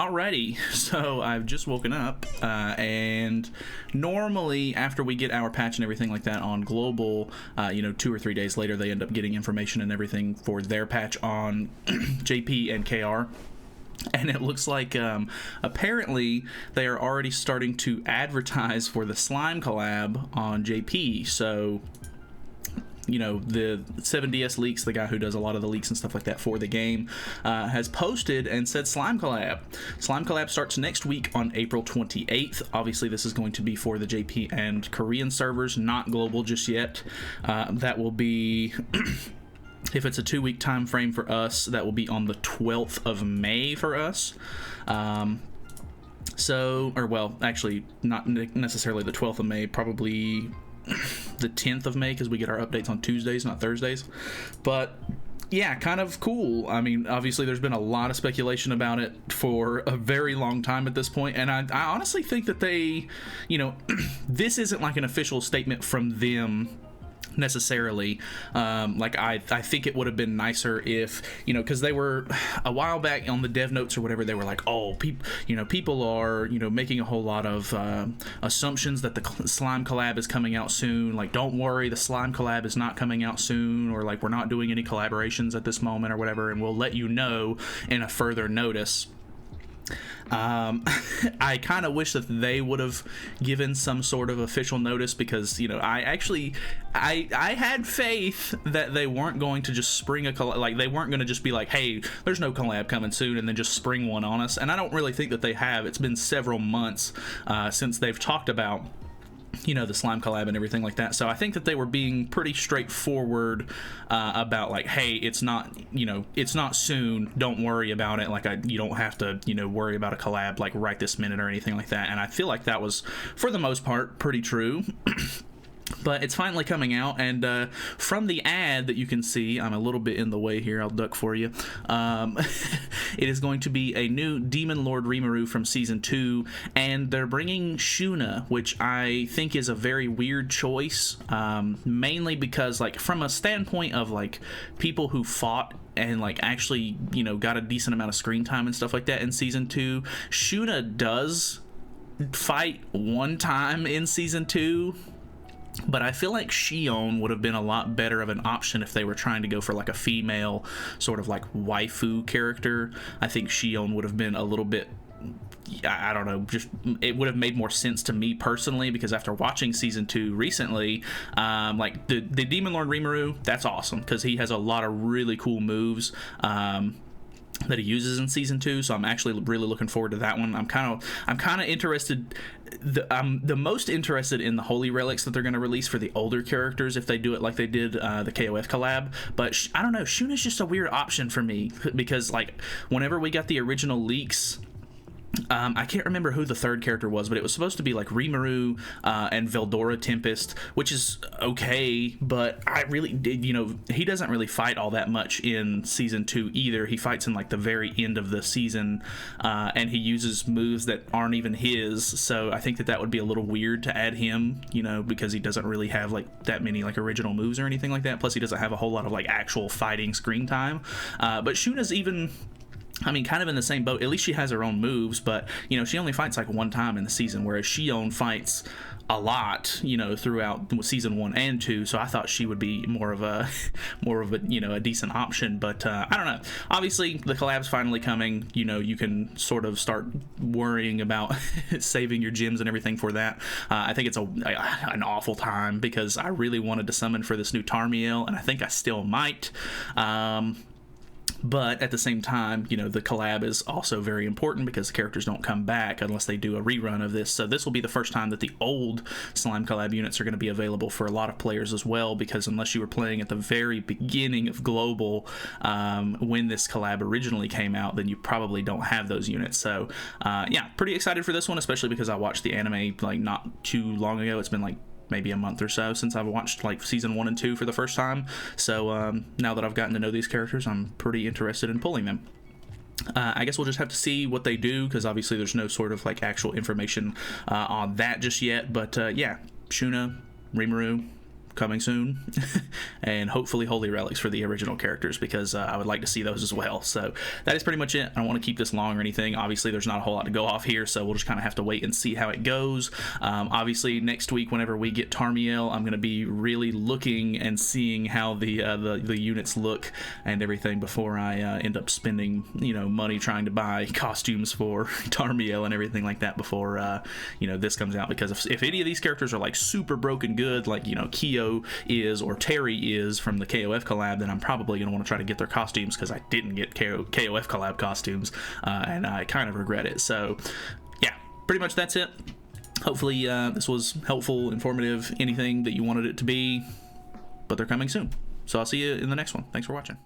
Alrighty, so I've just woken up, and normally after we get our patch and everything like that on global, 2 or 3 days later, they end up getting information and everything for their patch on JP and KR. And it looks like apparently they are already starting to advertise for the slime collab on JP. So the 7DS Leaks, the guy who does a lot of the leaks and stuff like that for the game, has posted and said Slime Collab. Slime Collab starts next week on April 28th. Obviously, this is going to be for the JP and Korean servers, not global just yet. That will be... If it's a 2-week time frame for us, that will be on the 12th of May for us. Actually, not necessarily the 12th of May, probably the 10th of May, because we get our updates on Tuesdays, not Thursdays. But yeah, kind of cool. I mean, obviously there's been a lot of speculation about it for a very long time at this point, and I honestly think that they, this isn't like an official statement from them necessarily. I think it would have been nicer if, because they were a while back on the dev notes or whatever, they were like, oh, people are, making a whole lot of assumptions that the slime collab is coming out soon. Like, don't worry, the slime collab is not coming out soon, or like, we're not doing any collaborations at this moment or whatever, and we'll let you know in a further notice. I kind of wish that they would have given some sort of official notice, because I had faith that they weren't going to just spring a collab, like they weren't going to just be like, hey, there's no collab coming soon, and then just spring one on us. And I don't really think that they have. It's been several months since they've talked about the slime collab and everything like that. So I think that they were being pretty straightforward about like, hey, it's not soon, don't worry about it, like you don't have to worry about a collab like right this minute or anything like that. And I feel like that was for the most part pretty true. But it's finally coming out, and from the ad that you can see, I'm a little bit in the way here, I'll duck for you. It is going to be a new Demon Lord Rimuru from Season 2, and they're bringing Shuna, which I think is a very weird choice, mainly because, like, from a standpoint of, like, people who fought and like actually got a decent amount of screen time and stuff like that in Season 2, Shuna does fight one time in Season 2. But I feel like Shion would have been a lot better of an option if they were trying to go for like a female sort of like waifu character. I think Shion would have been a little bit, I don't know, just it would have made more sense to me personally, because after watching Season 2 recently, like the Demon Lord Rimuru, that's awesome because he has a lot of really cool moves that he uses in Season 2, so I'm actually really looking forward to that one. I'm kind of interested. I'm the most interested in the holy relics that they're going to release for the older characters if they do it like they did the KOF collab. But I don't know, Shuna's just a weird option for me, because like whenever we got the original leaks, I can't remember who the third character was, but it was supposed to be like Rimuru and Veldora Tempest, which is okay, but I really did, he doesn't really fight all that much in Season 2 either. He fights in like the very end of the season, and he uses moves that aren't even his, so I think that would be a little weird to add him, because he doesn't really have like that many like original moves or anything like that, plus he doesn't have a whole lot of like actual fighting screen time. But Shuna's even, kind of in the same boat. At least she has her own moves, but she only fights like one time in the season, whereas Shion fights a lot, throughout Season 1 and 2. So I thought she would be more of a a decent option. But I don't know. Obviously, the collab's finally coming. You can sort of start worrying about saving your gems and everything for that. I think it's an awful time, because I really wanted to summon for this new Tarmiel, and I think I still might. But at the same time, the collab is also very important, because the characters don't come back unless they do a rerun of this. So this will be the first time that the old Slime collab units are going to be available for a lot of players as well, because unless you were playing at the very beginning of Global when this collab originally came out, then you probably don't have those units. So yeah, pretty excited for this one, especially because I watched the anime like not too long ago. It's been like maybe a month or so since I've watched like Season 1 and 2 for the first time. So now that I've gotten to know these characters, I'm pretty interested in pulling them. I guess we'll just have to see what they do, because obviously there's no sort of like actual information on that just yet. But yeah, Shuna, Rimuru, coming soon, and hopefully Holy Relics for the original characters, because I would like to see those as well. So that is pretty much it. I don't want to keep this long or anything. Obviously, there's not a whole lot to go off here, so we'll just kind of have to wait and see how it goes. Obviously, next week, whenever we get Tarmiel, I'm going to be really looking and seeing how the units look and everything before I end up spending, you know, money trying to buy costumes for Tarmiel and everything like that before, you know, this comes out. Because if any of these characters are like super broken good, like, you know, Kyo is or Terry is from the KOF collab, then I'm probably going to want to try to get their costumes, because I didn't get KOF collab costumes, and I kind of regret it. So yeah, pretty much that's it. Hopefully this was helpful, informative, anything that you wanted it to be, but they're coming soon. So I'll see you in the next one. Thanks for watching.